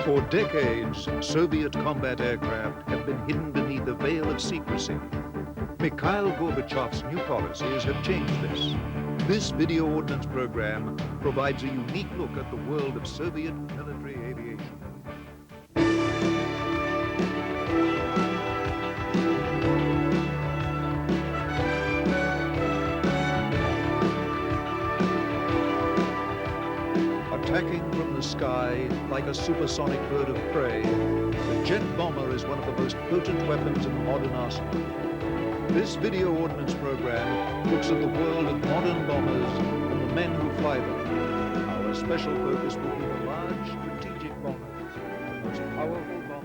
For decades, Soviet combat aircraft have been hidden beneath a veil of secrecy. Mikhail Gorbachev's new policies have changed this. This video ordnance program provides a unique look at the world of Soviet military aviation. Attacking from the sky like a supersonic bird of prey, the jet bomber is one of the most potent weapons in the modern arsenal. This video ordnance program looks at the world of modern bombers and the men who fly them. Our special focus will be the large strategic bombers, the most powerful bombers ever.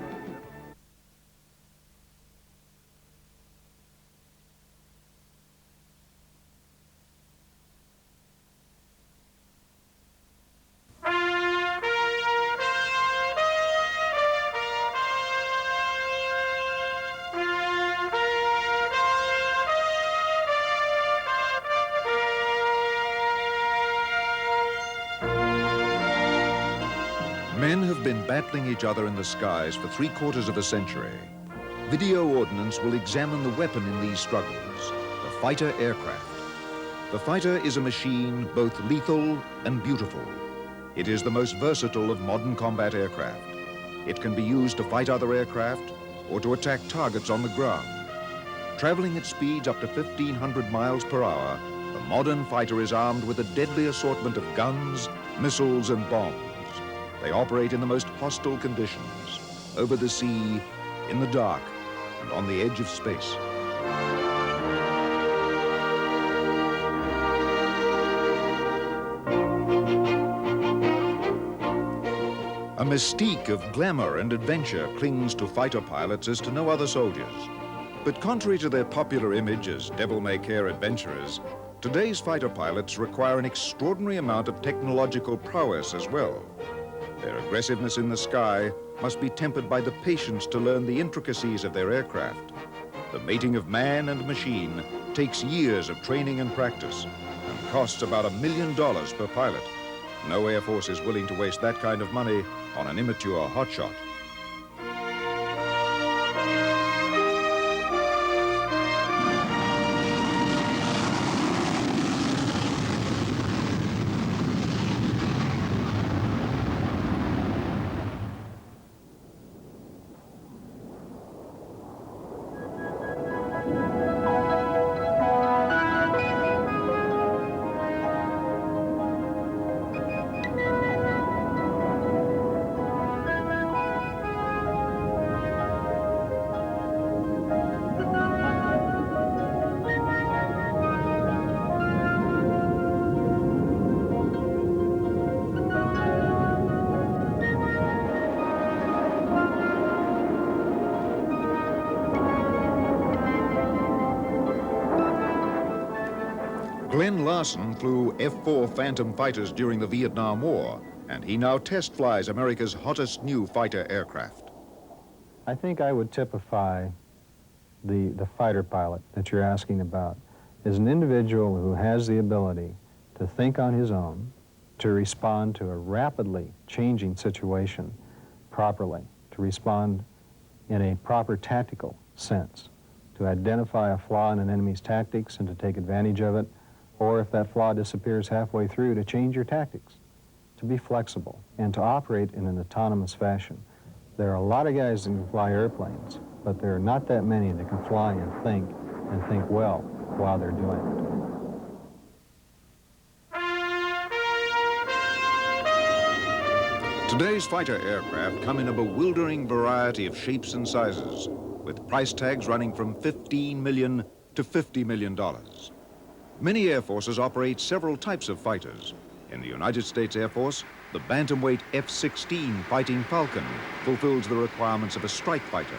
Men have been battling each other in the skies for 3/4 of a century. Video ordnance will examine the weapon in these struggles, the fighter aircraft. The fighter is a machine both lethal and beautiful. It is the most versatile of modern combat aircraft. It can be used to fight other aircraft or to attack targets on the ground. Traveling at speeds up to 1,500 miles per hour, the modern fighter is armed with a deadly assortment of guns, missiles, and bombs. They operate in the most hostile conditions, over the sea, in the dark, and on the edge of space. A mystique of glamour and adventure clings to fighter pilots as to no other soldiers. But contrary to their popular image as devil-may-care adventurers, today's fighter pilots require an extraordinary amount of technological prowess as well. Their aggressiveness in the sky must be tempered by the patience to learn the intricacies of their aircraft. The mating of man and machine takes years of training and practice and costs about $1 million per pilot. No Air Force is willing to waste that kind of money on an immature hotshot. Glenn Larson flew F-4 Phantom fighters during the Vietnam War, and he now test flies America's hottest new fighter aircraft. I think I would typify the fighter pilot that you're asking about as an individual who has the ability to think on his own, to respond to a rapidly changing situation properly, to respond in a proper tactical sense, to identify a flaw in an enemy's tactics and to take advantage of it, or if that flaw disappears halfway through, to change your tactics, to be flexible, and to operate in an autonomous fashion. There are a lot of guys that can fly airplanes, but there are not that many that can fly and think well while they're doing it. Today's fighter aircraft come in a bewildering variety of shapes and sizes, with price tags running from $15 million to $50 million. Many air forces operate several types of fighters. In the United States Air Force, the bantamweight F-16 Fighting Falcon fulfills the requirements of a strike fighter.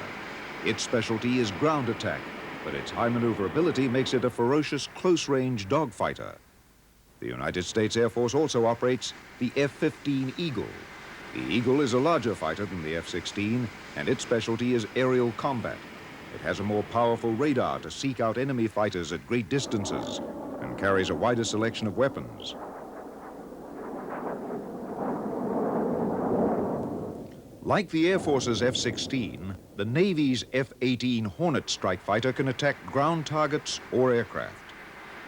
Its specialty is ground attack, but its high maneuverability makes it a ferocious close-range dogfighter. The United States Air Force also operates the F-15 Eagle. The Eagle is a larger fighter than the F-16, and its specialty is aerial combat. It has a more powerful radar to seek out enemy fighters at great distances and carries a wider selection of weapons. Like the Air Force's F-16, the Navy's F-18 Hornet strike fighter can attack ground targets or aircraft.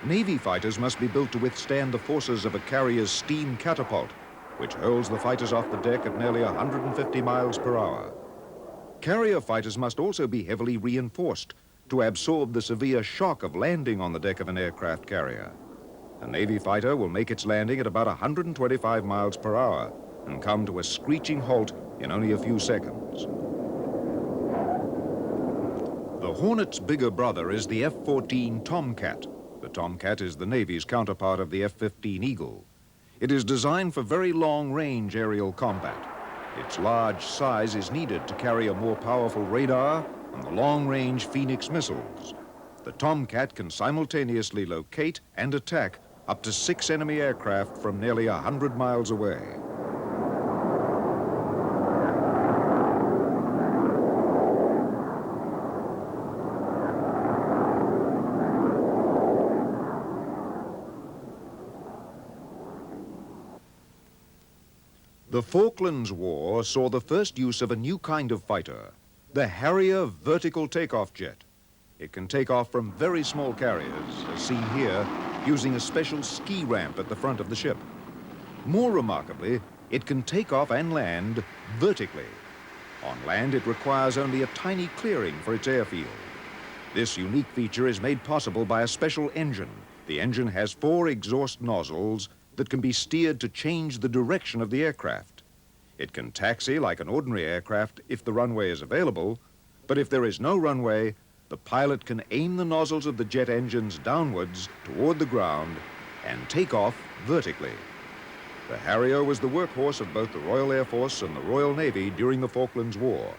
Navy fighters must be built to withstand the forces of a carrier's steam catapult, which hurls the fighters off the deck at nearly 150 miles per hour. Carrier fighters must also be heavily reinforced to absorb the severe shock of landing on the deck of an aircraft carrier. A Navy fighter will make its landing at about 125 miles per hour and come to a screeching halt in only a few seconds. The Hornet's bigger brother is the F-14 Tomcat. The Tomcat is the Navy's counterpart of the F-15 Eagle. It is designed for very long-range aerial combat. Its large size is needed to carry a more powerful radar and the long-range Phoenix missiles. The Tomcat can simultaneously locate and attack up to 6 enemy aircraft from nearly 100 miles away. The Falklands War saw the first use of a new kind of fighter, the Harrier vertical takeoff jet. It can take off from very small carriers, as seen here, using a special ski ramp at the front of the ship. More remarkably, it can take off and land vertically. On land, it requires only a tiny clearing for its airfield. This unique feature is made possible by a special engine. The engine has 4 exhaust nozzles that can be steered to change the direction of the aircraft. It can taxi like an ordinary aircraft if the runway is available, but if there is no runway, the pilot can aim the nozzles of the jet engines downwards toward the ground and take off vertically. The Harrier was the workhorse of both the Royal Air Force and the Royal Navy during the Falklands War.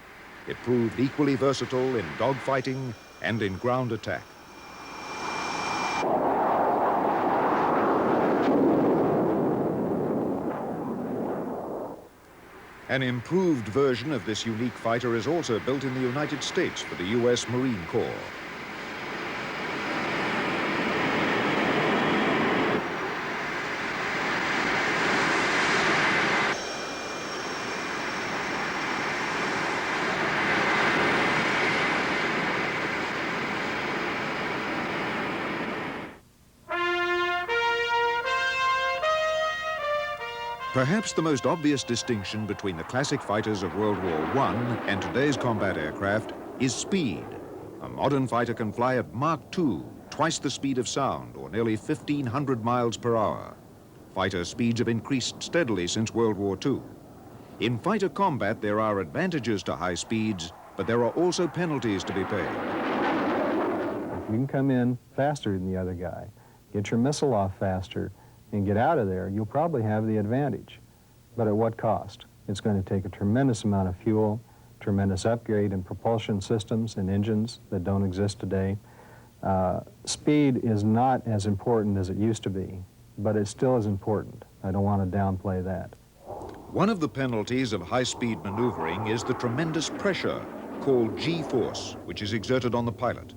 It proved equally versatile in dogfighting and in ground attack. An improved version of this unique fighter is also built in the United States for the U.S. Marine Corps. Perhaps the most obvious distinction between the classic fighters of World War I and today's combat aircraft is speed. A modern fighter can fly at Mach 2, twice the speed of sound, or nearly 1,500 miles per hour. Fighter speeds have increased steadily since World War II. In fighter combat, there are advantages to high speeds, but there are also penalties to be paid. If you can come in faster than the other guy, get your missile off faster, and get out of there, you'll probably have the advantage. But at what cost? It's going to take a tremendous amount of fuel, tremendous upgrade in propulsion systems and engines that don't exist today. Speed is not as important as it used to be, but it still is important. I don't want to downplay that. One of the penalties of high-speed maneuvering is the tremendous pressure called G-force, which is exerted on the pilot.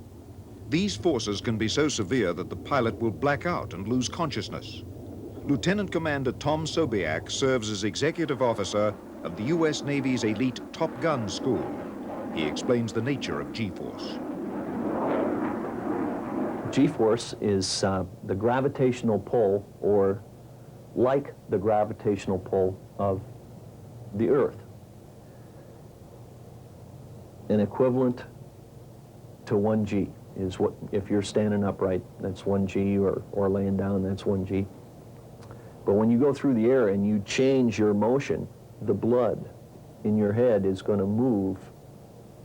These forces can be so severe that the pilot will black out and lose consciousness. Lieutenant Commander Tom Sobiak serves as executive officer of the U.S. Navy's elite Top Gun School. He explains the nature of G-force. G-force is the gravitational pull, or like the gravitational pull of the Earth. An equivalent to 1G is what, if you're standing upright, that's 1G, or laying down, that's 1G. But when you go through the air and you change your motion, the blood in your head is going to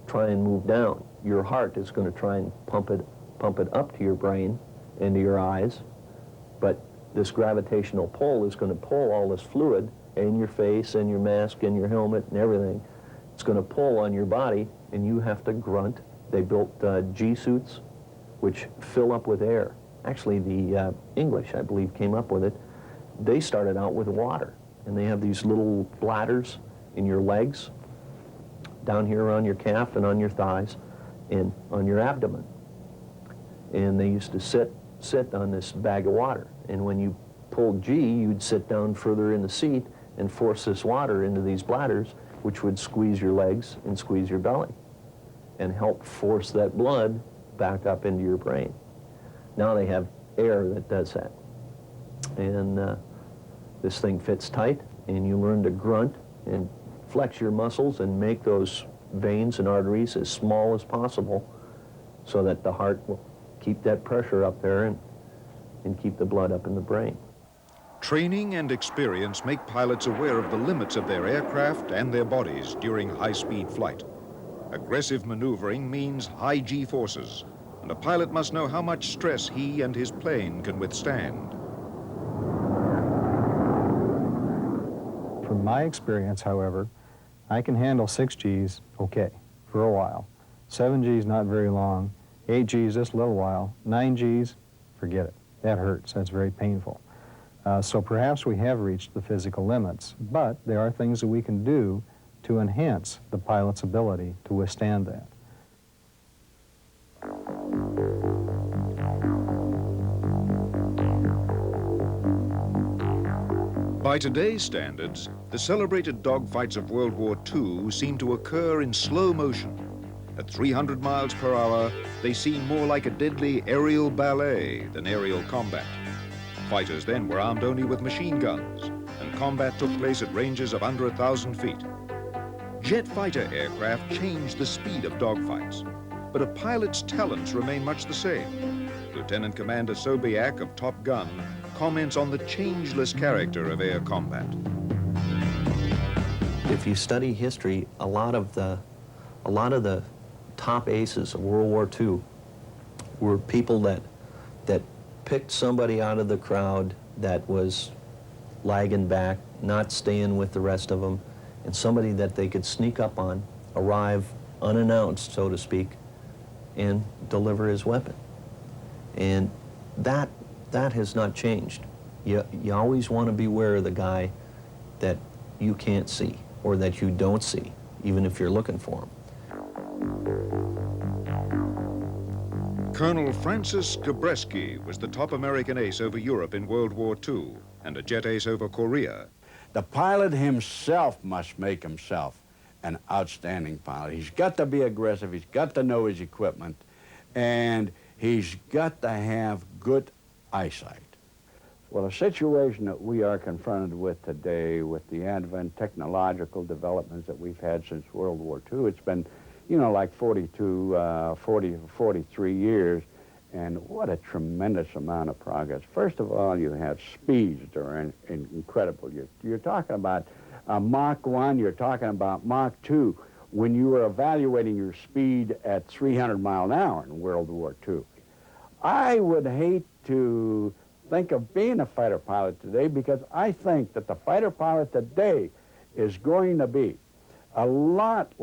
try and move down. Your heart is going to try and pump it up to your brain and to your eyes. But this gravitational pull is going to pull all this fluid in your face and your mask and your helmet and everything. It's going to pull on your body, and you have to grunt. They built G-suits, which fill up with air. Actually, the English, I believe, came up with it. They started out with water, and they have these little bladders in your legs, down here on your calf and on your thighs, and on your abdomen. And they used to sit on this bag of water. And when you pulled G, you'd sit down further in the seat and force this water into these bladders, which would squeeze your legs and squeeze your belly and help force that blood back up into your brain. Now they have air that does that. And this thing fits tight, and you learn to grunt and flex your muscles and make those veins and arteries as small as possible so that the heart will keep that pressure up there and keep the blood up in the brain. Training and experience make pilots aware of the limits of their aircraft and their bodies during high-speed flight. Aggressive maneuvering means high G-forces, and a pilot must know how much stress he and his plane can withstand. From my experience, however, I can handle 6 Gs okay for a while. 7 Gs not very long, 8 Gs just a little while, 9 Gs, forget it. That hurts, that's very painful. So perhaps we have reached the physical limits, but there are things that we can do to enhance the pilot's ability to withstand that. By today's standards, the celebrated dogfights of World War II seem to occur in slow motion. At 300 miles per hour, they seem more like a deadly aerial ballet than aerial combat. Fighters then were armed only with machine guns, and combat took place at ranges of under 1,000 feet. Jet fighter aircraft changed the speed of dogfights, but a pilot's talents remain much the same. Lieutenant Commander Sobiak of Top Gun comments on the changeless character of air combat. If you study history, a lot of the top aces of World War II were people that picked somebody out of the crowd that was lagging back, not staying with the rest of them, and somebody that they could sneak up on, arrive unannounced, so to speak, and deliver his weapon. And that has not changed. You always want to beware of the guy that you can't see or that you don't see, even if you're looking for him. Colonel Francis Gabreski was the top American ace over Europe in World War II and a jet ace over Korea. The pilot himself must make himself an outstanding pilot. He's got to be aggressive, he's got to know his equipment, and he's got to have good eyesight. Well, a situation that we are confronted with today with the advent technological developments that we've had since World War II, it's been, you know, like 43 years, and what a tremendous amount of progress. First of all, you have speeds that are incredible. You're talking about Mach 1, you're talking about Mach 2, when you were evaluating your speed at 300 miles an hour in World War II. I would hate to think of being a fighter pilot today, because I think that the fighter pilot today is going to be a lot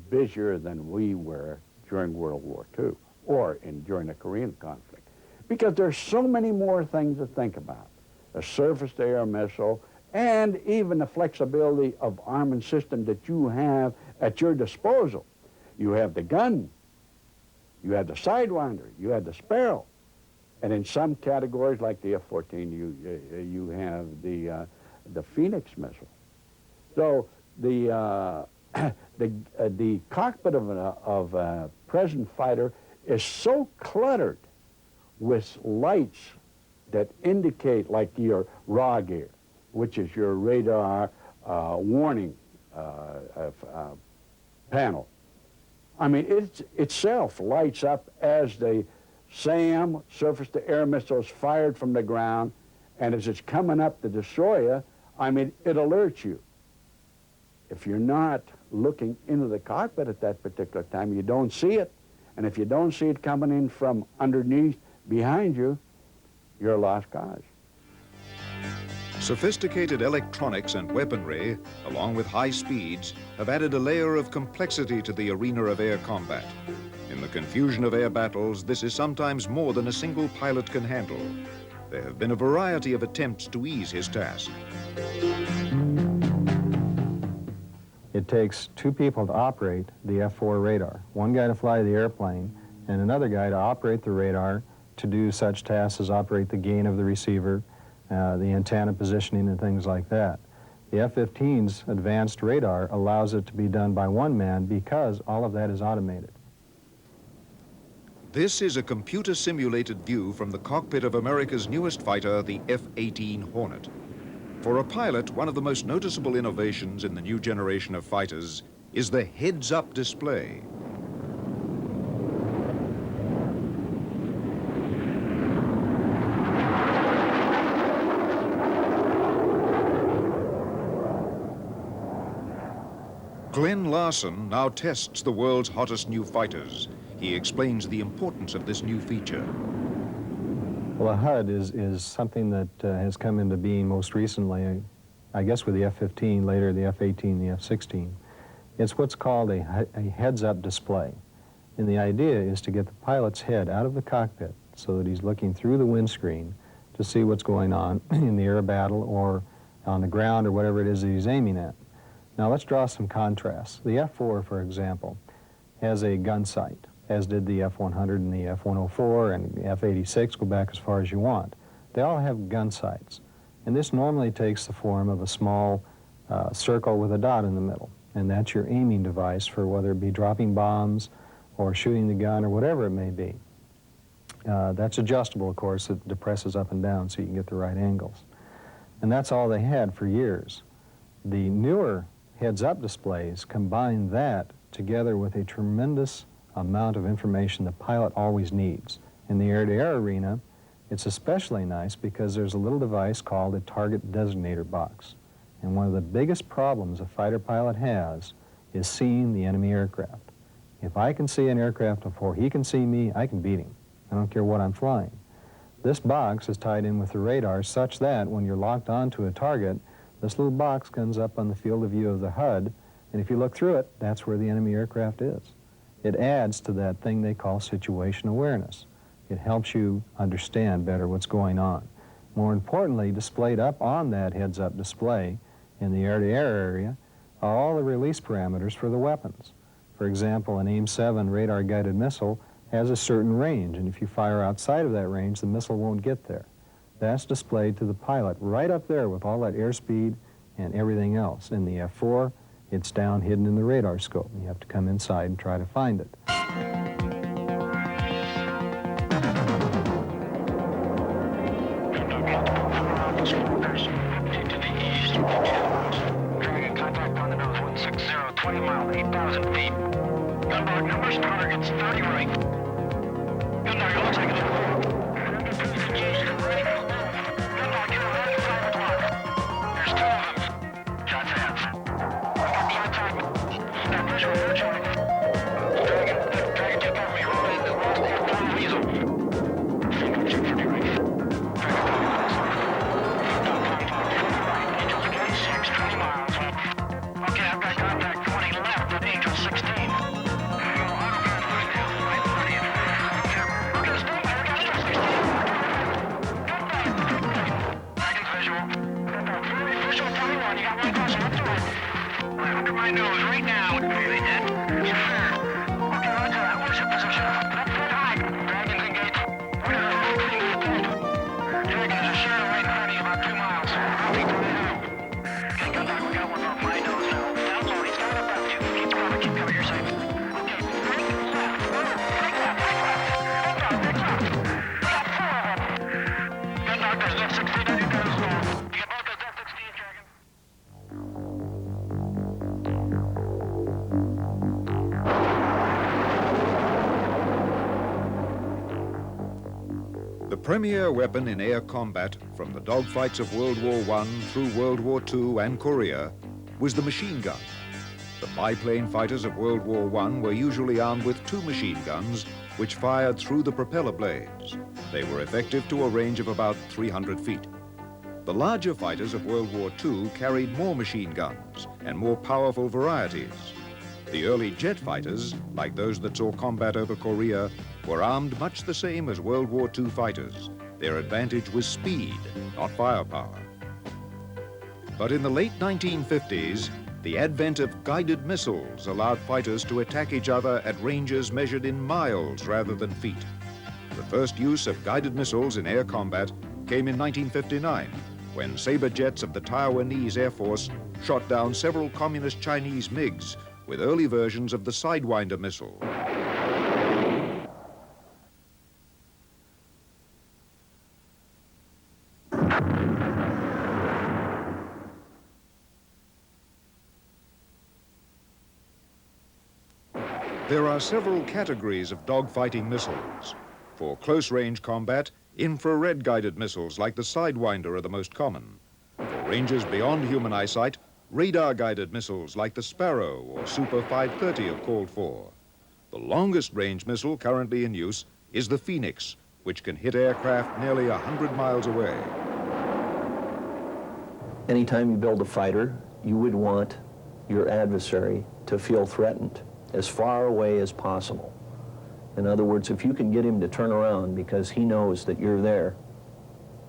busier than we were during World War II or during the Korean conflict, because there's so many more things to think about. The surface-to-air missile, and even the flexibility of armament system that you have at your disposal. You have the gun, you have the Sidewinder, you have the Sparrow, and in some categories like the F-14, you have the Phoenix missile. So the cockpit of a present fighter is so cluttered with lights that indicate, like your raw gear, which is your radar warning panel. I mean, it itself lights up as the SAM, surface-to-air missile, is fired from the ground, and as it's coming up to destroy you, I mean, it alerts you. If you're not looking into the cockpit at that particular time, you don't see it. And if you don't see it coming in from underneath, behind you, you're a lost cause. Sophisticated electronics and weaponry, along with high speeds, have added a layer of complexity to the arena of air combat. In the confusion of air battles, this is sometimes more than a single pilot can handle. There have been a variety of attempts to ease his task. It takes 2 people to operate the F-4 radar. One guy to fly the airplane, and another guy to operate the radar to do such tasks as operate the gain of the receiver, the antenna positioning and things like that. The F-15's advanced radar allows it to be done by one man because all of that is automated. This is a computer-simulated view from the cockpit of America's newest fighter, the F-18 Hornet. For a pilot, one of the most noticeable innovations in the new generation of fighters is the heads-up display. Glenn Larson now tests the world's hottest new fighters. He explains the importance of this new feature. Well, a HUD is something that has come into being most recently, I guess with the F-15, later the F-18, the F-16. It's what's called a heads-up display. And the idea is to get the pilot's head out of the cockpit so that he's looking through the windscreen to see what's going on in the air battle or on the ground or whatever it is that he's aiming at. Now let's draw some contrasts. The F-4, for example, has a gun sight, as did the F-100 and the F-104 and the F-86, go back as far as you want. They all have gun sights. And this normally takes the form of a small circle with a dot in the middle. And that's your aiming device for whether it be dropping bombs or shooting the gun or whatever it may be. That's adjustable, of course. It depresses up and down so you can get the right angles. And that's all they had for years. The newer heads-up displays combine that together with a tremendous amount of information the pilot always needs. In the air-to-air arena, it's especially nice because there's a little device called a target designator box. And one of the biggest problems a fighter pilot has is seeing the enemy aircraft. If I can see an aircraft before he can see me, I can beat him. I don't care what I'm flying. This box is tied in with the radar such that when you're locked onto a target, this little box comes up on the field of view of the HUD, and if you look through it, that's where the enemy aircraft is. It adds to that thing they call situation awareness. It helps you understand better what's going on. More importantly, displayed up on that heads-up display in the air-to-air area are all the release parameters for the weapons. For example, an AIM-7 radar-guided missile has a certain range, and if you fire outside of that range, the missile won't get there. That's displayed to the pilot right up there with all that airspeed and everything else. In the F-4, it's down hidden in the radar scope. You have to come inside and try to find it. To the east, dragon contact on the nose, 160, 20 miles, 8,000 feet. Gunboat numbers, targets 30 right. Gunboat, it looks like it's The premier weapon in air combat from the dogfights of World War I through World War II and Korea was the machine gun. The biplane fighters of World War I were usually armed with 2 machine guns which fired through the propeller blades. They were effective to a range of about 300 feet. The larger fighters of World War II carried more machine guns and more powerful varieties. The early jet fighters, like those that saw combat over Korea, were armed much the same as World War II fighters. Their advantage was speed, not firepower. But in the late 1950s, the advent of guided missiles allowed fighters to attack each other at ranges measured in miles rather than feet. The first use of guided missiles in air combat came in 1959 when Sabre jets of the Taiwanese Air Force shot down several communist Chinese MiGs with early versions of the Sidewinder missile. There are several categories of dogfighting missiles. For close-range combat, infrared-guided missiles like the Sidewinder are the most common. For ranges beyond human eyesight, radar-guided missiles like the Sparrow or Super 530 are called for. The longest-range missile currently in use is the Phoenix, which can hit aircraft nearly 100 miles away. Anytime you build a fighter, you would want your adversary to feel threatened as far away as possible. In other words, if you can get him to turn around because he knows that you're there,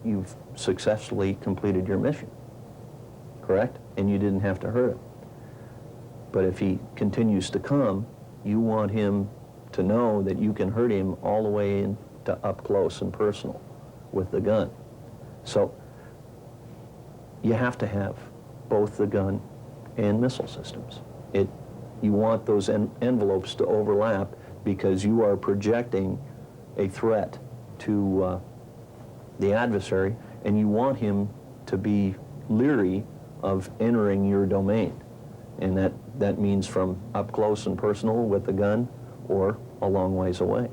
you've successfully completed your mission, correct? And you didn't have to hurt him. But if he continues to come, you want him to know that you can hurt him all the way into up close and personal with the gun. So you have to have both the gun and missile systems. You want those envelopes to overlap because you are projecting a threat to the adversary, and you want him to be leery of entering your domain. And that means from up close and personal with the gun or a long ways away.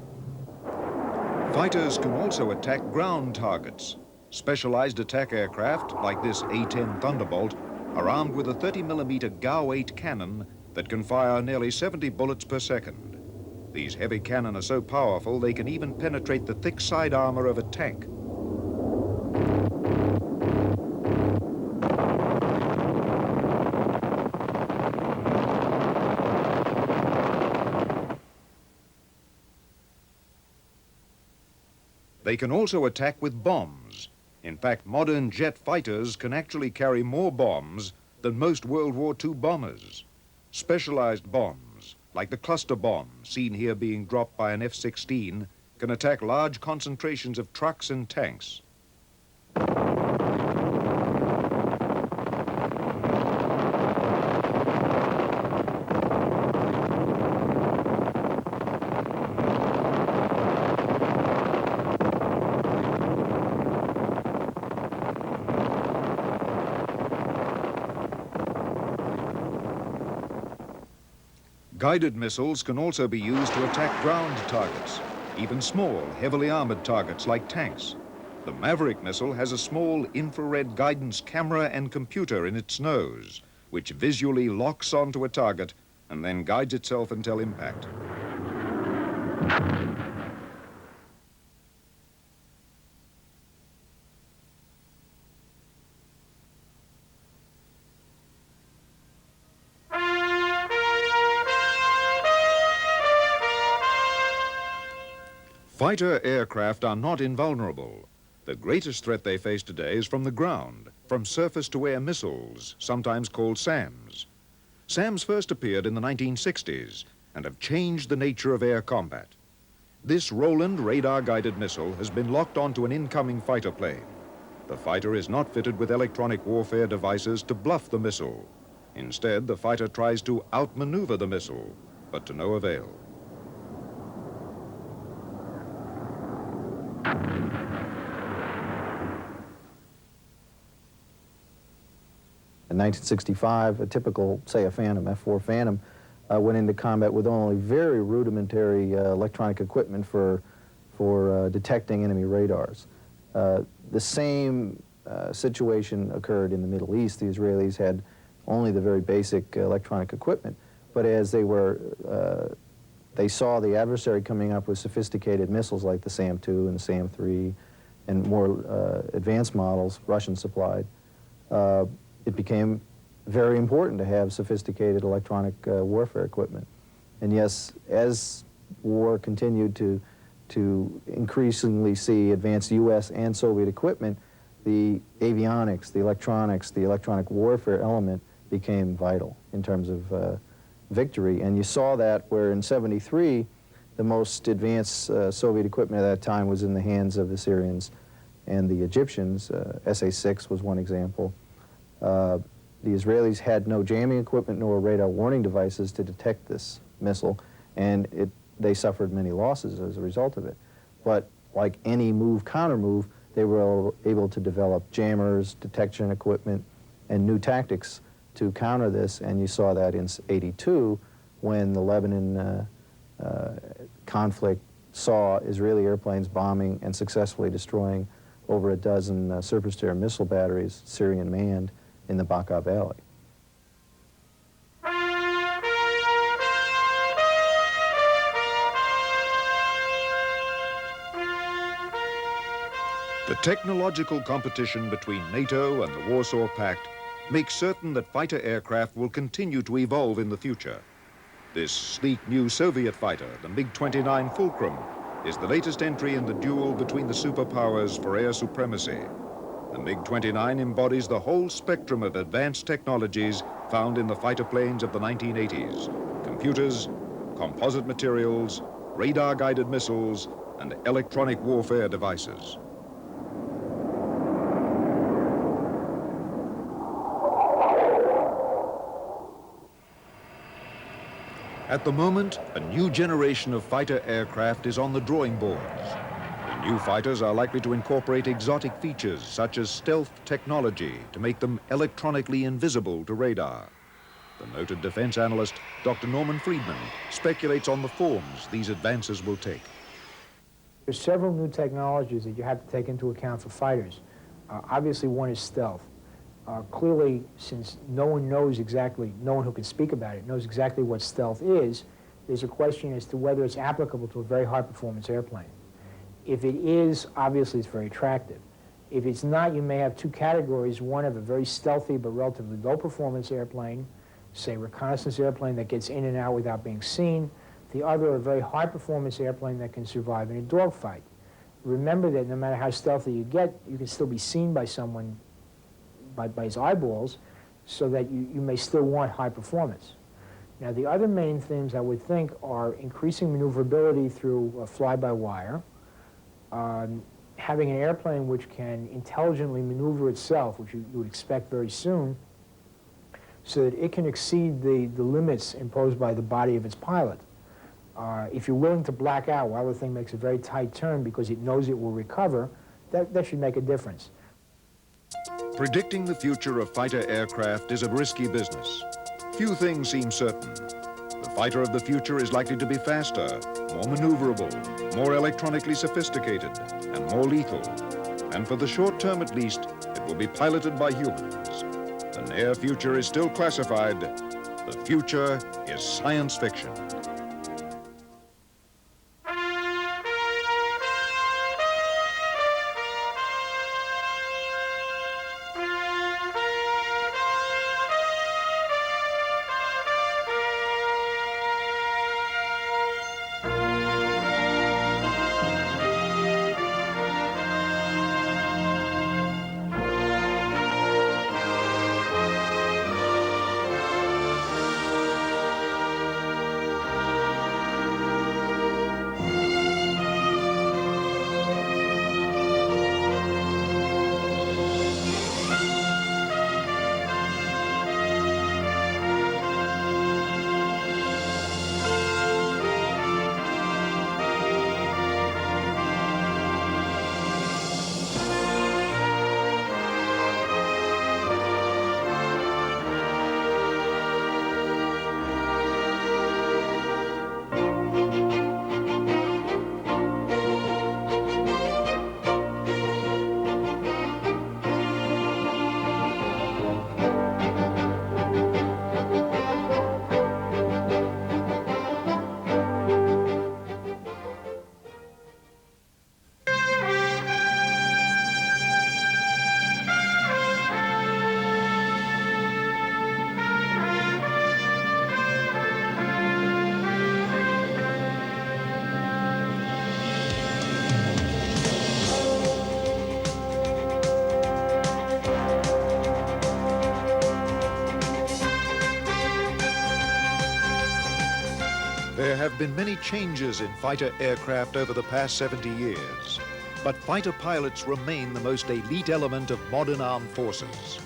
Fighters can also attack ground targets. Specialized attack aircraft, like this A-10 Thunderbolt, are armed with a 30mm GAU-8 cannon that can fire nearly 70 bullets per second. These heavy cannon are so powerful they can even penetrate the thick side armor of a tank. They can also attack with bombs. In fact, modern jet fighters can actually carry more bombs than most World War II bombers. Specialized bombs, like the cluster bomb seen here being dropped by an F-16, can attack large concentrations of trucks and tanks. Guided missiles can also be used to attack ground targets, even small, heavily armored targets like tanks. The Maverick missile has a small infrared guidance camera and computer in its nose, which visually locks onto a target and then guides itself until impact. Fighter aircraft are not invulnerable. The greatest threat they face today is from the ground, from surface-to-air missiles, sometimes called SAMs. SAMs first appeared in the 1960s and have changed the nature of air combat. This Roland radar-guided missile has been locked onto an incoming fighter plane. The fighter is not fitted with electronic warfare devices to bluff the missile. Instead, the fighter tries to outmaneuver the missile, but to no avail. In 1965, a typical, say, a Phantom, F-4 Phantom, went into combat with only very rudimentary electronic equipment for detecting enemy radars. The same situation occurred in the Middle East. The Israelis had only the very basic electronic equipment, but as they saw the adversary coming up with sophisticated missiles like the SAM-2 and the SAM-3 and more advanced models, Russian supplied, it became very important to have sophisticated electronic warfare equipment. And yes, as war continued to increasingly see advanced U.S. and Soviet equipment, the avionics, the electronics, the electronic warfare element became vital in terms of victory. And you saw that where in '73, the most advanced Soviet equipment at that time was in the hands of the Syrians and the Egyptians. SA-6 was one example. The Israelis had no jamming equipment nor radar warning devices to detect this missile, and they suffered many losses as a result of it. But like any move, counter move, they were able to develop jammers, detection equipment, and new tactics to counter this, and you saw that in '82 when the Lebanon conflict saw Israeli airplanes bombing and successfully destroying over a dozen surface-to-air missile batteries, Syrian manned, in the Bekaa Valley. The technological competition between NATO and the Warsaw Pact makes certain that fighter aircraft will continue to evolve in the future. This sleek new Soviet fighter, the MiG-29 Fulcrum, is the latest entry in the duel between the superpowers for air supremacy. The MiG-29 embodies the whole spectrum of advanced technologies found in the fighter planes of the 1980s: computers, composite materials, radar-guided missiles, and electronic warfare devices. At the moment, a new generation of fighter aircraft is on the drawing boards. The new fighters are likely to incorporate exotic features such as stealth technology to make them electronically invisible to radar. The noted defense analyst, Dr. Norman Friedman, speculates on the forms these advances will take. There's several new technologies that you have to take into account for fighters. Obviously, one is stealth. Clearly, since no one who can speak about it knows exactly what stealth is, there's a question as to whether it's applicable to a very high-performance airplane. If it is, obviously it's very attractive. If it's not, you may have two categories: one of a very stealthy but relatively low-performance airplane, say a reconnaissance airplane that gets in and out without being seen; the other, a very high-performance airplane that can survive in a dogfight. Remember that no matter how stealthy you get, you can still be seen by someone by his eyeballs, so that you may still want high performance. Now, the other main things I would think are increasing maneuverability through fly-by-wire, having an airplane which can intelligently maneuver itself, which you would expect very soon, so that it can exceed the limits imposed by the body of its pilot. If you're willing to black out while the thing makes a very tight turn because it knows it will recover, that should make a difference. Predicting the future of fighter aircraft is a risky business. Few things seem certain. The fighter of the future is likely to be faster, more maneuverable, more electronically sophisticated, and more lethal. And for the short term at least, it will be piloted by humans. The near future is still classified. The future is science fiction. There have been many changes in fighter aircraft over the past 70 years. but fighter pilots remain the most elite element of modern armed forces.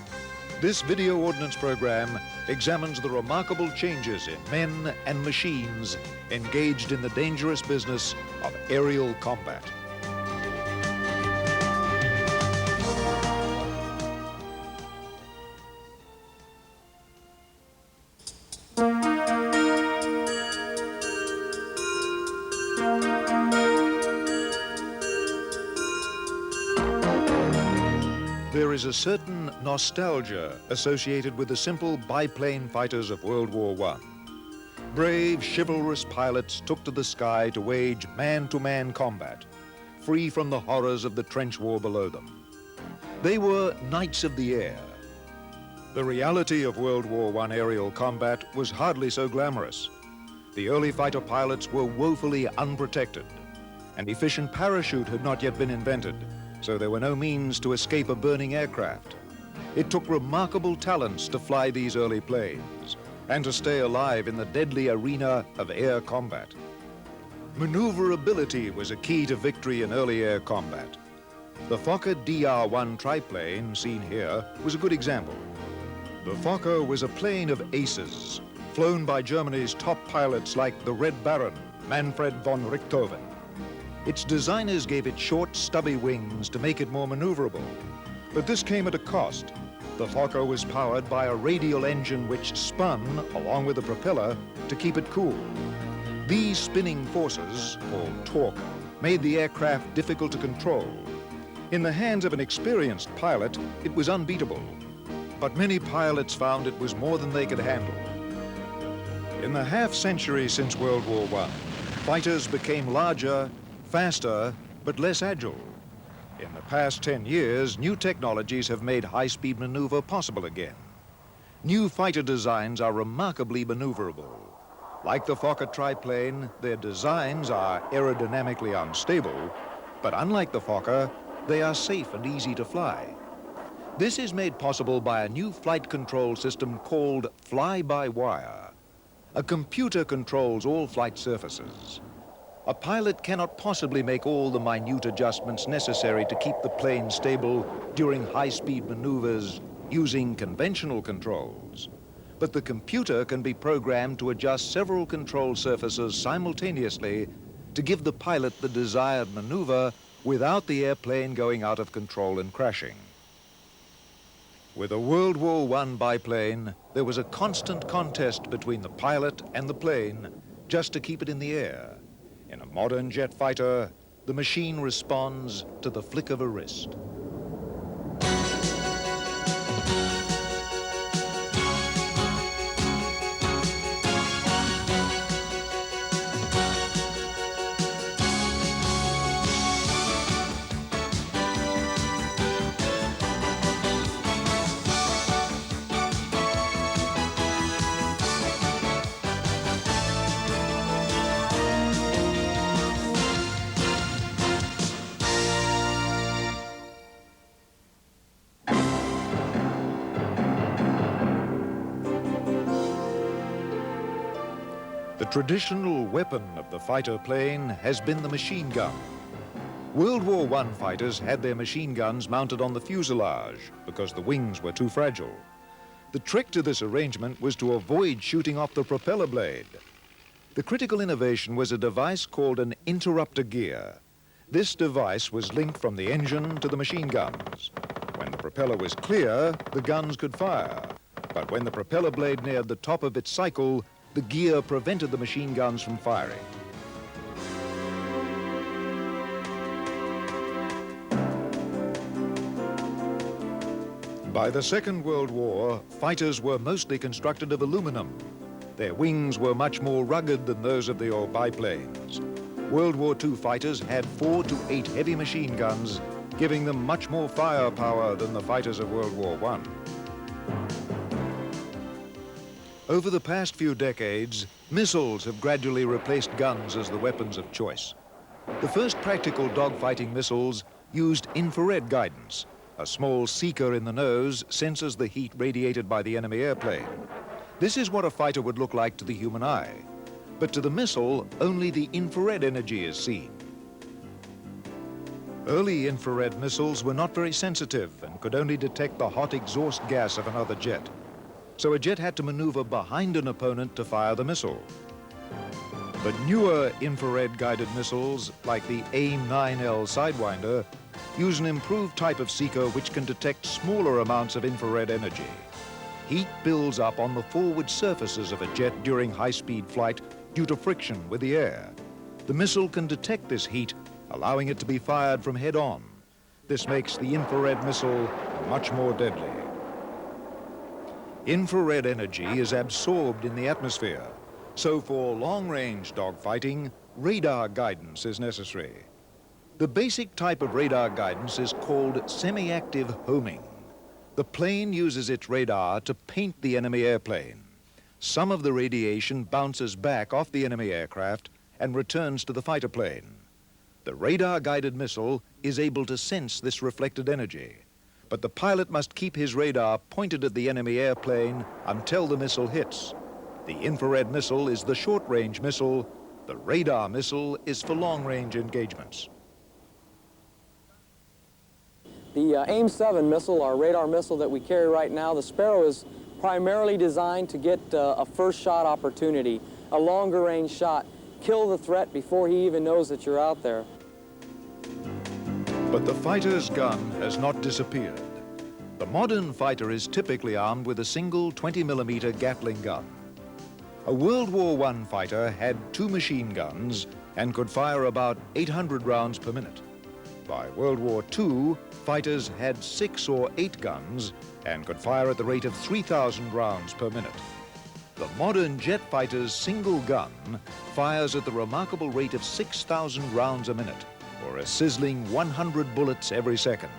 This video ordnance program examines the remarkable changes in men and machines engaged in the dangerous business of aerial combat. There is a certain nostalgia associated with the simple biplane fighters of World War I. Brave, chivalrous pilots took to the sky to wage man-to-man combat, free from the horrors of the trench war below them. They were knights of the air. The reality of World War I aerial combat was hardly so glamorous. The early fighter pilots were woefully unprotected. An efficient parachute had not yet been invented, so there were no means to escape a burning aircraft. It took remarkable talents to fly these early planes and to stay alive in the deadly arena of air combat. Maneuverability was a key to victory in early air combat. The Fokker DR-1 triplane, seen here, was a good example. The Fokker was a plane of aces, flown by Germany's top pilots like the Red Baron, Manfred von Richthofen. Its designers gave it short, stubby wings to make it more maneuverable. But this came at a cost. The Fokker was powered by a radial engine which spun, along with the propeller, to keep it cool. These spinning forces, called torque, made the aircraft difficult to control. In the hands of an experienced pilot, it was unbeatable. But many pilots found it was more than they could handle. In the half-century since World War I, fighters became larger, faster, but less agile. In the past 10 years, new technologies have made high-speed maneuver possible again. New fighter designs are remarkably maneuverable. Like the Fokker triplane, their designs are aerodynamically unstable, but unlike the Fokker, they are safe and easy to fly. This is made possible by a new flight control system called fly-by-wire. A computer controls all flight surfaces. A pilot cannot possibly make all the minute adjustments necessary to keep the plane stable during high-speed maneuvers using conventional controls. But the computer can be programmed to adjust several control surfaces simultaneously to give the pilot the desired maneuver without the airplane going out of control and crashing. With a World War I biplane, there was a constant contest between the pilot and the plane just to keep it in the air. In a modern jet fighter, the machine responds to the flick of a wrist. The traditional weapon of the fighter plane has been the machine gun. World War I fighters had their machine guns mounted on the fuselage because the wings were too fragile. The trick to this arrangement was to avoid shooting off the propeller blade. The critical innovation was a device called an interrupter gear. This device was linked from the engine to the machine guns. When the propeller was clear, the guns could fire. But when the propeller blade neared the top of its cycle, the gear prevented the machine guns from firing. By the Second World War, fighters were mostly constructed of aluminum. Their wings were much more rugged than those of the old biplanes. World War II fighters had 4 to 8 heavy machine guns, giving them much more firepower than the fighters of World War I. Over the past few decades, missiles have gradually replaced guns as the weapons of choice. The first practical dogfighting missiles used infrared guidance. A small seeker in the nose senses the heat radiated by the enemy airplane. This is what a fighter would look like to the human eye. But to the missile, only the infrared energy is seen. Early infrared missiles were not very sensitive and could only detect the hot exhaust gas of another jet. So a jet had to maneuver behind an opponent to fire the missile. But newer infrared-guided missiles, like the AIM-9L Sidewinder, use an improved type of seeker which can detect smaller amounts of infrared energy. Heat builds up on the forward surfaces of a jet during high-speed flight due to friction with the air. The missile can detect this heat, allowing it to be fired from head-on. This makes the infrared missile much more deadly. Infrared energy is absorbed in the atmosphere, so for long-range dogfighting, radar guidance is necessary. The basic type of radar guidance is called semi-active homing. The plane uses its radar to paint the enemy airplane. Some of the radiation bounces back off the enemy aircraft and returns to the fighter plane. The radar-guided missile is able to sense this reflected energy, but the pilot must keep his radar pointed at the enemy airplane until the missile hits. The infrared missile is the short-range missile. The radar missile is for long-range engagements. The AIM-7 missile, our radar missile that we carry right now, the Sparrow is primarily designed to get a first shot opportunity, a longer range shot, kill the threat before he even knows that you're out there. But the fighter's gun has not disappeared. The modern fighter is typically armed with a single 20-millimeter Gatling gun. A World War I fighter had 2 machine guns and could fire about 800 rounds per minute. By World War II, fighters had 6 or 8 guns and could fire at the rate of 3,000 rounds per minute. The modern jet fighter's single gun fires at the remarkable rate of 6,000 rounds a minute, or a sizzling 100 bullets every second.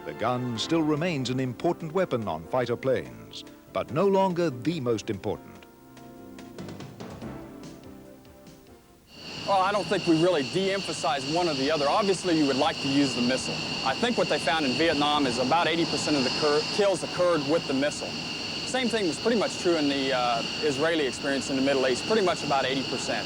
The gun still remains an important weapon on fighter planes, but no longer the most important. Well, I don't think we really de-emphasize one or the other. Obviously, you would like to use the missile. I think what they found in Vietnam is about 80% of the kills occurred with the missile. Same thing was pretty much true in the Israeli experience in the Middle East, pretty much about 80%,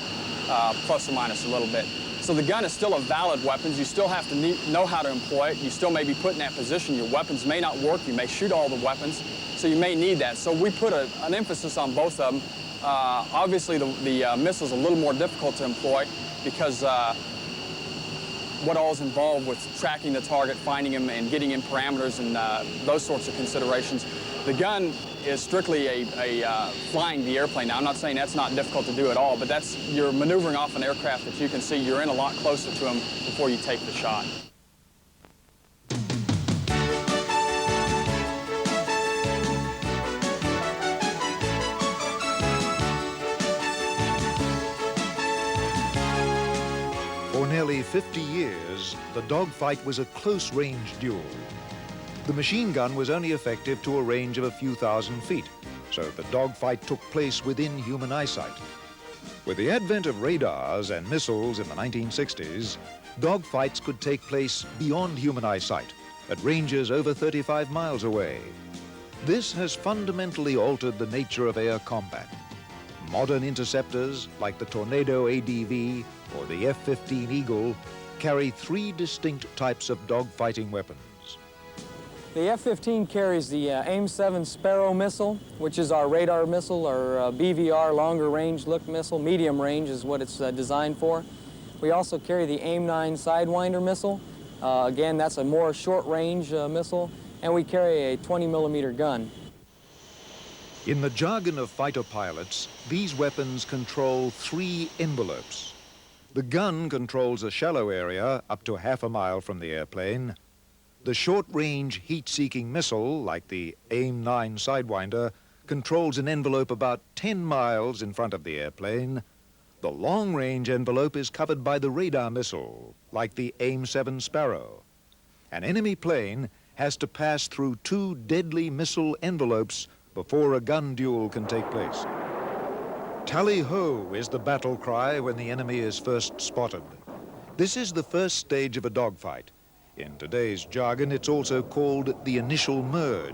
plus or minus a little bit. So the gun is still a valid weapon. You still have to know how to employ it. You still may be put in that position. Your weapons may not work. You may shoot all the weapons, so you may need that. So we put an emphasis on both of them. Obviously, the missile's a little more difficult to employ because what all is involved with tracking the target, finding him, and getting in parameters and those sorts of considerations. The gun is strictly flying the airplane. Now, I'm not saying that's not difficult to do at all, but you're maneuvering off an aircraft that you can see. You're in a lot closer to him before you take the shot. For nearly 50 years, the dogfight was a close-range duel. The machine gun was only effective to a range of a few thousand feet, so the dogfight took place within human eyesight. With the advent of radars and missiles in the 1960s, dogfights could take place beyond human eyesight, at ranges over 35 miles away. This has fundamentally altered the nature of air combat. Modern interceptors, like the Tornado ADV or the F-15 Eagle, carry 3 distinct types of dogfighting weapons. The F-15 carries the AIM-7 Sparrow missile, which is our radar missile, our BVR, longer range look missile. Medium range is what it's designed for. We also carry the AIM-9 Sidewinder missile. Again, that's a more short range missile. And we carry a 20-millimeter gun. In the jargon of fighter pilots, these weapons control 3 envelopes. The gun controls a shallow area up to half a mile from the airplane. The short-range heat-seeking missile, like the AIM-9 Sidewinder, controls an envelope about 10 miles in front of the airplane. The long-range envelope is covered by the radar missile, like the AIM-7 Sparrow. An enemy plane has to pass through 2 deadly missile envelopes before a gun duel can take place. Tally-ho is the battle cry when the enemy is first spotted. This is the first stage of a dogfight. In today's jargon, it's also called the initial merge,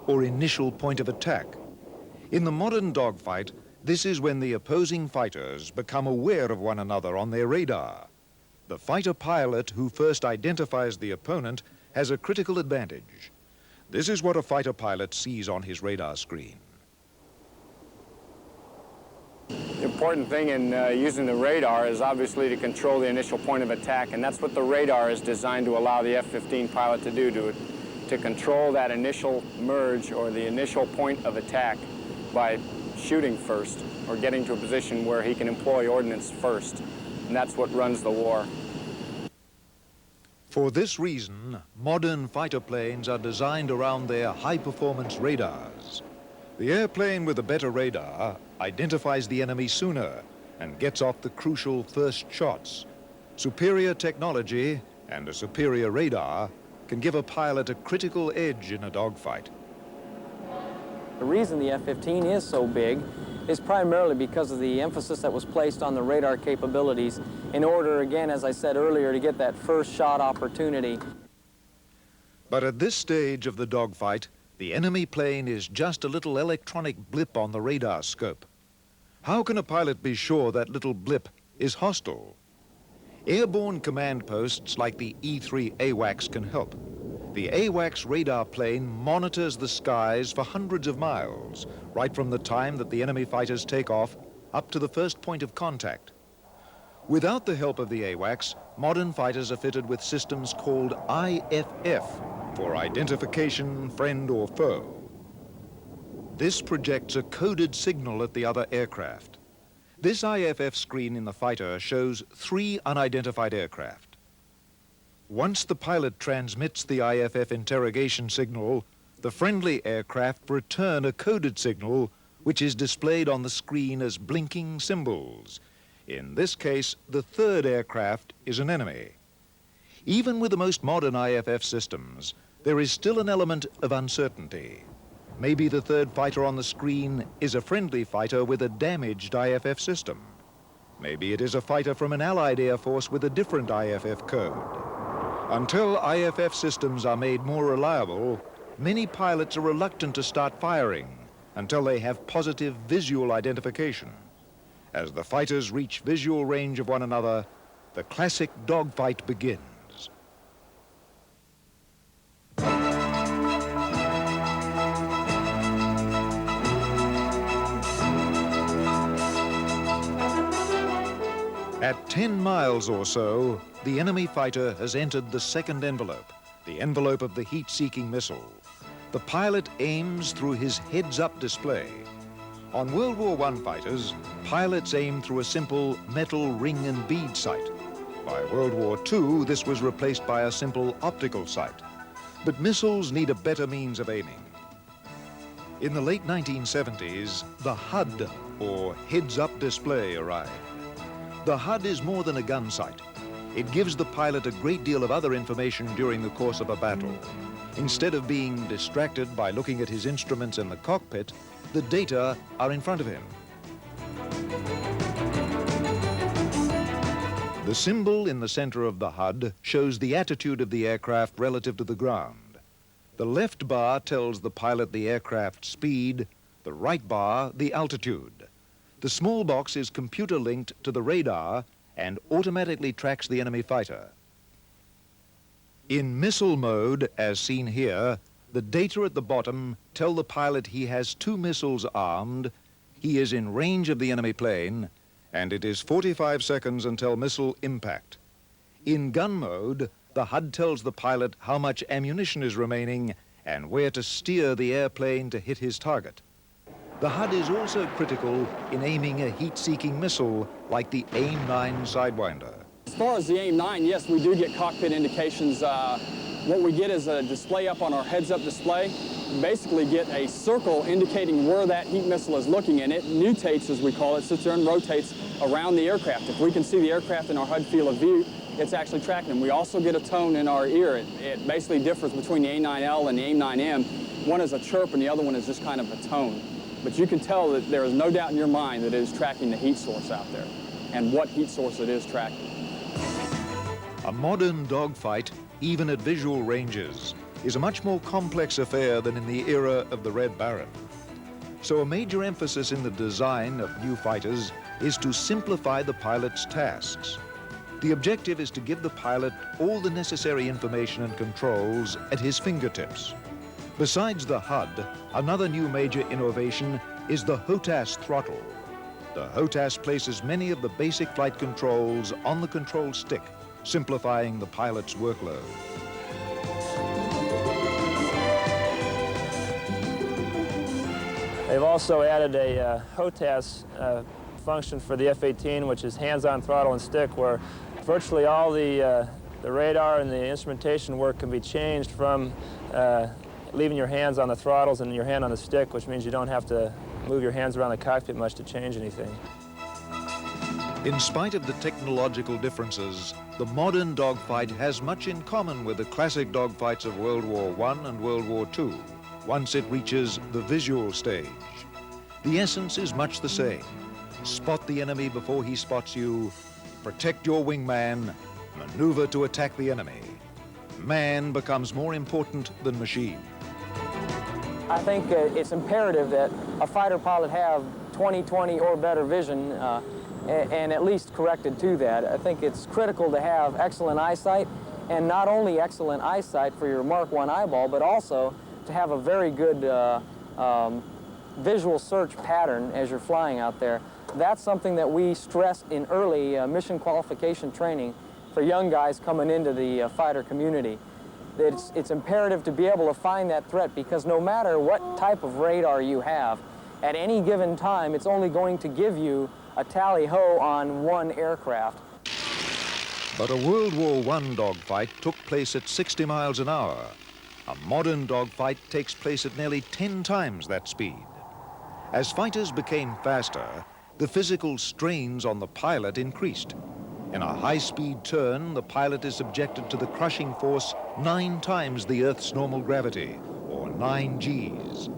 or initial point of attack. In the modern dogfight, this is when the opposing fighters become aware of one another on their radar. the fighter pilot who first identifies the opponent has a critical advantage. This is what a fighter pilot sees on his radar screen. The important thing in using the radar is obviously to control the initial point of attack, and that's what the radar is designed to allow the F-15 pilot to do, to control that initial merge or the initial point of attack by shooting first or getting to a position where he can employ ordnance first, and that's what runs the war. For this reason, modern fighter planes are designed around their high-performance radars. The airplane with a better radar identifies the enemy sooner and gets off the crucial first shots. Superior technology and a superior radar can give a pilot a critical edge in a dogfight. The reason the F-15 is so big is primarily because of the emphasis that was placed on the radar capabilities in order, again, as I said earlier, to get that first shot opportunity. But at this stage of the dogfight, the enemy plane is just a little electronic blip on the radar scope. How can a pilot be sure that little blip is hostile? Airborne command posts like the E-3 AWACS can help. The AWACS radar plane monitors the skies for hundreds of miles, right from the time that the enemy fighters take off up to the first point of contact. Without the help of the AWACS, modern fighters are fitted with systems called IFF, for identification, friend or foe. This projects a coded signal at the other aircraft. This IFF screen in the fighter shows 3 unidentified aircraft. Once the pilot transmits the IFF interrogation signal, the friendly aircraft return a coded signal which is displayed on the screen as blinking symbols. In this case, the 3rd aircraft is an enemy. Even with the most modern IFF systems, there is still an element of uncertainty. Maybe the 3rd fighter on the screen is a friendly fighter with a damaged IFF system. Maybe it is a fighter from an Allied Air Force with a different IFF code. Until IFF systems are made more reliable, many pilots are reluctant to start firing until they have positive visual identification. As the fighters reach visual range of one another, the classic dogfight begins. At 10 miles or so, the enemy fighter has entered the 2nd envelope, the envelope of the heat-seeking missile. The pilot aims through his heads-up display. On World War I fighters, pilots aimed through a simple metal ring and bead sight. By World War II, this was replaced by a simple optical sight. But missiles need a better means of aiming. In the late 1970s, the HUD, or heads-up display, arrived. The HUD is more than a gun sight. It gives the pilot a great deal of other information during the course of a battle. Instead of being distracted by looking at his instruments in the cockpit, the data are in front of him. The symbol in the center of the HUD shows the attitude of the aircraft relative to the ground. The left bar tells the pilot the aircraft's speed, the right bar the altitude. The small box is computer linked to the radar and automatically tracks the enemy fighter. In missile mode, as seen here, the data at the bottom tell the pilot he has 2 missiles armed, he is in range of the enemy plane, and it is 45 seconds until missile impact. In gun mode, the HUD tells the pilot how much ammunition is remaining and where to steer the airplane to hit his target. The HUD is also critical in aiming a heat-seeking missile like the AIM-9 Sidewinder. As far as the AIM-9, yes, we do get cockpit indications. What we get is a display up on our heads-up display. We basically get a circle indicating where that heat missile is looking, and it mutates, as we call it, sits there and rotates around the aircraft. If we can see the aircraft in our HUD field of view, it's actually tracking them. We also get a tone in our ear. It basically differs between the A9L and the AIM-9M. One is a chirp and the other one is just kind of a tone. But you can tell that there is no doubt in your mind that it is tracking the heat source out there and what heat source it is tracking. A modern dogfight, even at visual ranges, is a much more complex affair than in the era of the Red Baron. So a major emphasis in the design of new fighters is to simplify the pilot's tasks. The objective is to give the pilot all the necessary information and controls at his fingertips. Besides the HUD, another new major innovation is the HOTAS throttle. The HOTAS places many of the basic flight controls on the control stick, simplifying the pilot's workload. They've also added a HOTAS function for the F-18, which is hands-on throttle and stick, where virtually all the radar and the instrumentation work can be changed from leaving your hands on the throttles and your hand on the stick, which means you don't have to move your hands around the cockpit much to change anything. In spite of the technological differences, the modern dogfight has much in common with the classic dogfights of World War I and World War II, once it reaches the visual stage. The essence is much the same. Spot the enemy before he spots you, protect your wingman, maneuver to attack the enemy. Man becomes more important than machine. I think it's imperative that a fighter pilot have 20/20 or better vision and at least corrected to that. I think it's critical to have excellent eyesight, and not only excellent eyesight for your Mark I eyeball, but also to have a very good visual search pattern as you're flying out there. That's something that we stress in early mission qualification training for young guys coming into the fighter community. It's imperative to be able to find that threat, because no matter what type of radar you have, at any given time, it's only going to give you a tally-ho on one aircraft. But a World War I dogfight took place at 60 miles an hour. A modern dogfight takes place at nearly 10 times that speed. As fighters became faster, the physical strains on the pilot increased. In a high-speed turn, the pilot is subjected to the crushing force 9 times the Earth's normal gravity, or 9 Gs.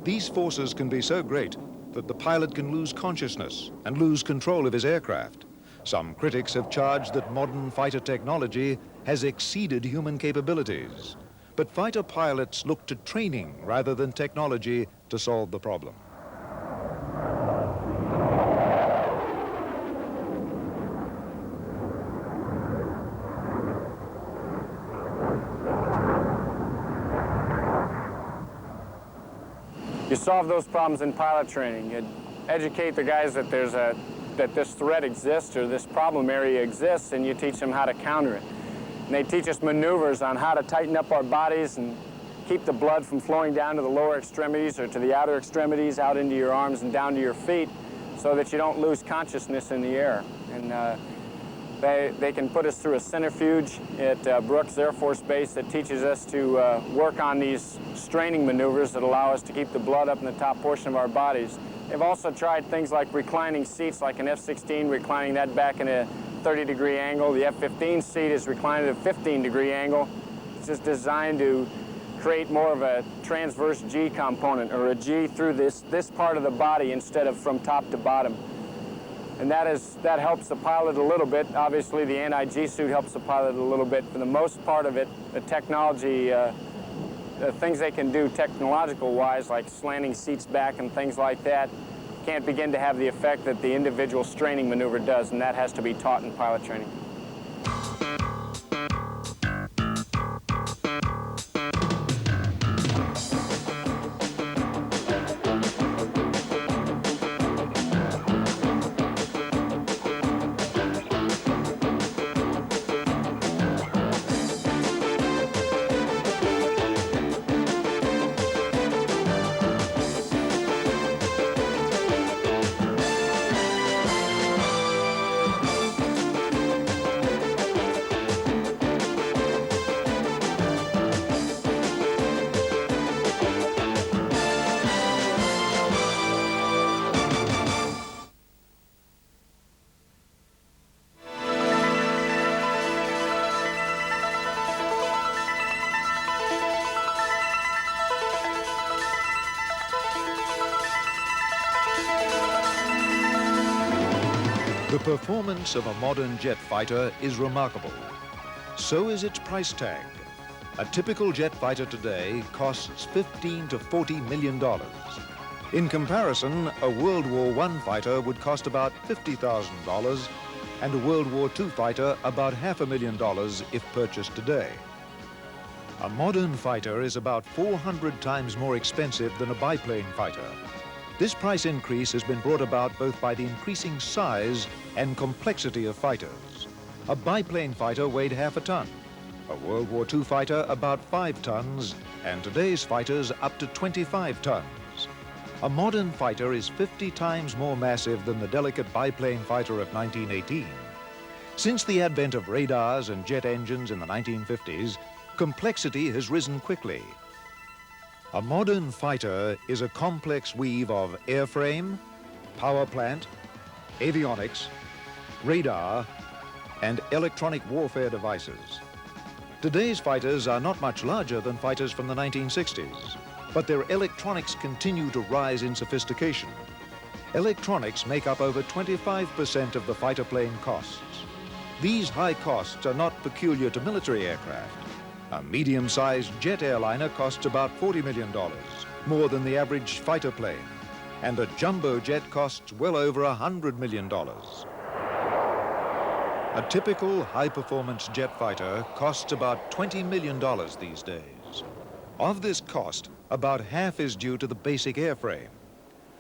These forces can be so great that the pilot can lose consciousness and lose control of his aircraft. Some critics have charged that modern fighter technology has exceeded human capabilities. But fighter pilots look to training rather than technology to solve the problem. You solve those problems in pilot training. You educate the guys that that this threat exists or this problem area exists, and you teach them how to counter it. And they teach us maneuvers on how to tighten up our bodies and keep the blood from flowing down to the lower extremities or to the outer extremities, out into your arms and down to your feet, so that you don't lose consciousness in the air. And they can put us through a centrifuge at Brooks Air Force Base that teaches us to work on these straining maneuvers that allow us to keep the blood up in the top portion of our bodies. They've also tried things like reclining seats, like an F-16, reclining that back in a 30-degree angle. The F-15 seat is reclined at a 15-degree angle. It's just designed to create more of a transverse G component, or a G through this part of the body instead of from top to bottom. And that helps the pilot a little bit. Obviously, the anti-G suit helps the pilot a little bit. For the most part of it, the technology, the things they can do technological-wise, like slanting seats back and things like that, can't begin to have the effect that the individual straining maneuver does, and that has to be taught in pilot training. The performance of a modern jet fighter is remarkable. So is its price tag. A typical jet fighter today costs $15 to $40 million. In comparison, a World War I fighter would cost about $50,000, and a World War II fighter about $500,000 if purchased today. A modern fighter is about 400 times more expensive than a biplane fighter. This price increase has been brought about both by the increasing size and complexity of fighters. A biplane fighter weighed half a ton, a World War II fighter about 5 tons, and today's fighters up to 25 tons. A modern fighter is 50 times more massive than the delicate biplane fighter of 1918. Since the advent of radars and jet engines in the 1950s, complexity has risen quickly. A modern fighter is a complex weave of airframe, power plant, avionics, radar, and electronic warfare devices. Today's fighters are not much larger than fighters from the 1960s, but their electronics continue to rise in sophistication. Electronics make up over 25% of the fighter plane costs. These high costs are not peculiar to military aircraft. A medium-sized jet airliner costs about $40 million, more than the average fighter plane, and a jumbo jet costs well over $100 million. A typical high-performance jet fighter costs about $20 million these days. Of this cost, about half is due to the basic airframe.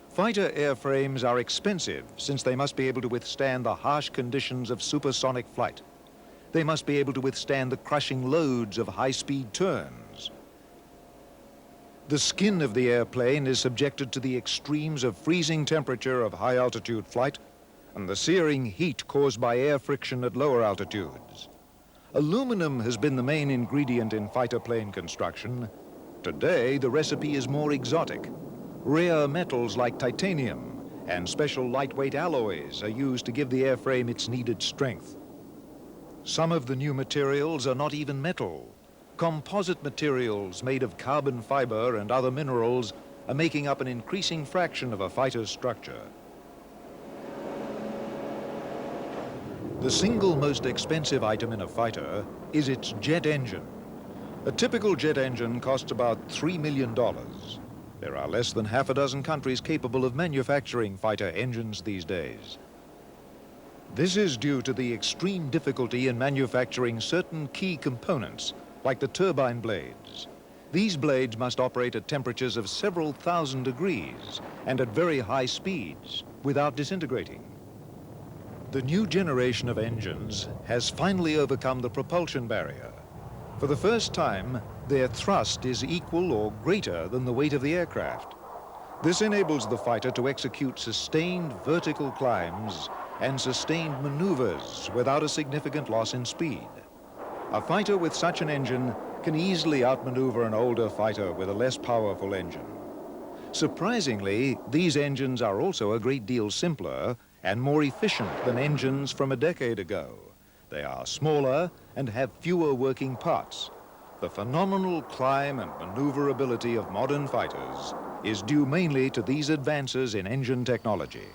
Fighter airframes are expensive since they must be able to withstand the harsh conditions of supersonic flight. They must be able to withstand the crushing loads of high-speed turns. The skin of the airplane is subjected to the extremes of freezing temperature of high-altitude flight and the searing heat caused by air friction at lower altitudes. Aluminum has been the main ingredient in fighter plane construction. Today, the recipe is more exotic. Rare metals like titanium and special lightweight alloys are used to give the airframe its needed strength. Some of the new materials are not even metal. Composite materials made of carbon fiber and other minerals are making up an increasing fraction of a fighter's structure. The single most expensive item in a fighter is its jet engine. A typical jet engine costs about $3 million. There are less than half a dozen countries capable of manufacturing fighter engines these days. This is due to the extreme difficulty in manufacturing certain key components, like the turbine blades. These blades must operate at temperatures of several thousand degrees and at very high speeds without disintegrating. The new generation of engines has finally overcome the propulsion barrier. For the first time, their thrust is equal or greater than the weight of the aircraft. This enables the fighter to execute sustained vertical climbs and sustained maneuvers without a significant loss in speed. A fighter with such an engine can easily outmaneuver an older fighter with a less powerful engine. Surprisingly, these engines are also a great deal simpler and more efficient than engines from a decade ago. They are smaller and have fewer working parts. The phenomenal climb and maneuverability of modern fighters is due mainly to these advances in engine technology.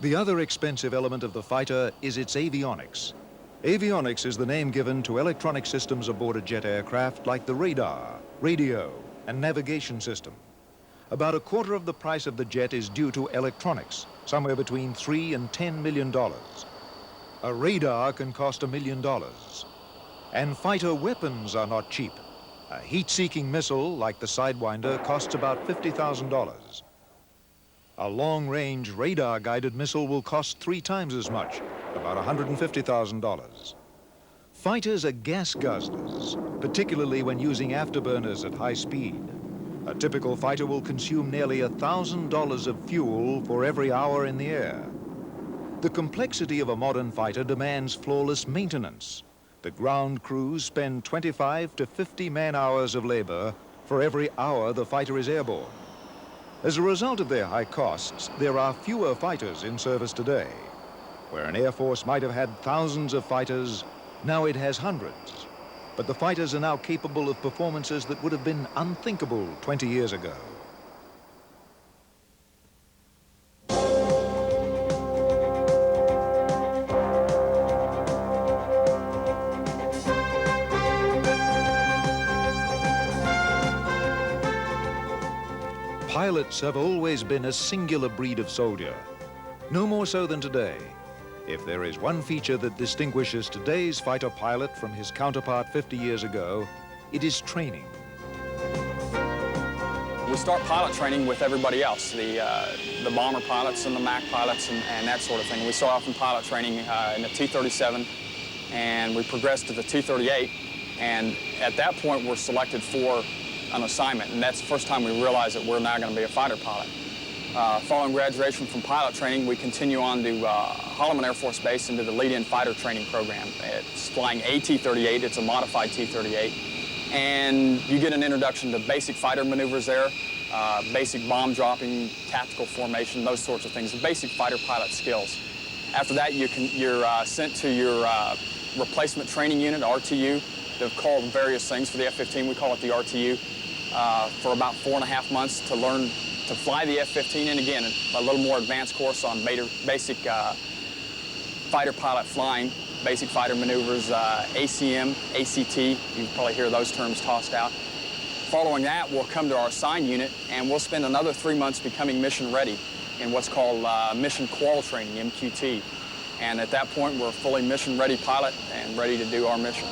The other expensive element of the fighter is its avionics. Avionics is the name given to electronic systems aboard a jet aircraft like the radar, radio, and navigation system. About a quarter of the price of the jet is due to electronics, somewhere between $3 and $10 million. A radar can cost $1 million. And fighter weapons are not cheap. A heat-seeking missile, like the Sidewinder, costs about $50,000. A long-range radar-guided missile will cost 3 times as much, about $150,000. Fighters are gas guzzlers, particularly when using afterburners at high speed. A typical fighter will consume nearly $1,000 of fuel for every hour in the air. The complexity of a modern fighter demands flawless maintenance. The ground crews spend 25 to 50 man-hours of labor for every hour the fighter is airborne. As a result of their high costs, there are fewer fighters in service today. Where an Air Force might have had thousands of fighters, now it has hundreds. But the fighters are now capable of performances that would have been unthinkable 20 years ago. Pilots have always been a singular breed of soldier, no more so than today. If there is one feature that distinguishes today's fighter pilot from his counterpart 50 years ago, it is training. We start pilot training with everybody else, the bomber pilots and the MAC pilots and that sort of thing. We start off in pilot training in the T-37, and we progress to the T-38, and at that point we're selected for an assignment, and that's the first time we realize that we're now going to be a fighter pilot. Following graduation from pilot training, we continue on to Holloman Air Force Base into the lead-in fighter training program. It's flying a T-38, it's a modified T-38. And you get an introduction to basic fighter maneuvers there, basic bomb dropping, tactical formation, those sorts of things, basic fighter pilot skills. After that, you're sent to your replacement training unit, RTU. They've called various things for the F-15. We call it the RTU, for about 4.5 months to learn to fly the F-15, and again, a little more advanced course on basic fighter pilot flying. Basic fighter maneuvers, ACM, ACT, you probably hear those terms tossed out. Following that, we'll come to our assigned unit, and we'll spend another 3 months becoming mission ready in what's called mission qual training, MQT. And at that point, we're a fully mission ready pilot and ready to do our mission.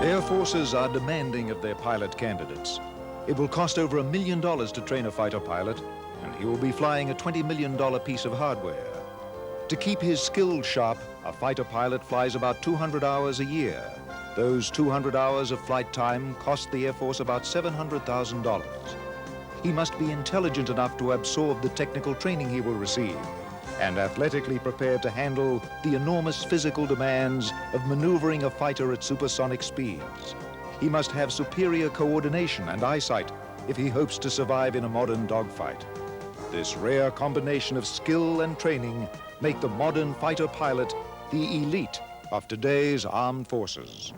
Air forces are demanding of their pilot candidates. It will cost over $1 million to train a fighter pilot, and he will be flying a $20 million piece of hardware. To keep his skills sharp, a fighter pilot flies about 200 hours a year. Those 200 hours of flight time cost the Air Force about $700,000. He must be intelligent enough to absorb the technical training he will receive and athletically prepared to handle the enormous physical demands of maneuvering a fighter at supersonic speeds. He must have superior coordination and eyesight if he hopes to survive in a modern dogfight. This rare combination of skill and training make the modern fighter pilot the elite of today's armed forces.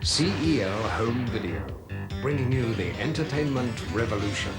CEL Home Video, bringing you the entertainment revolution.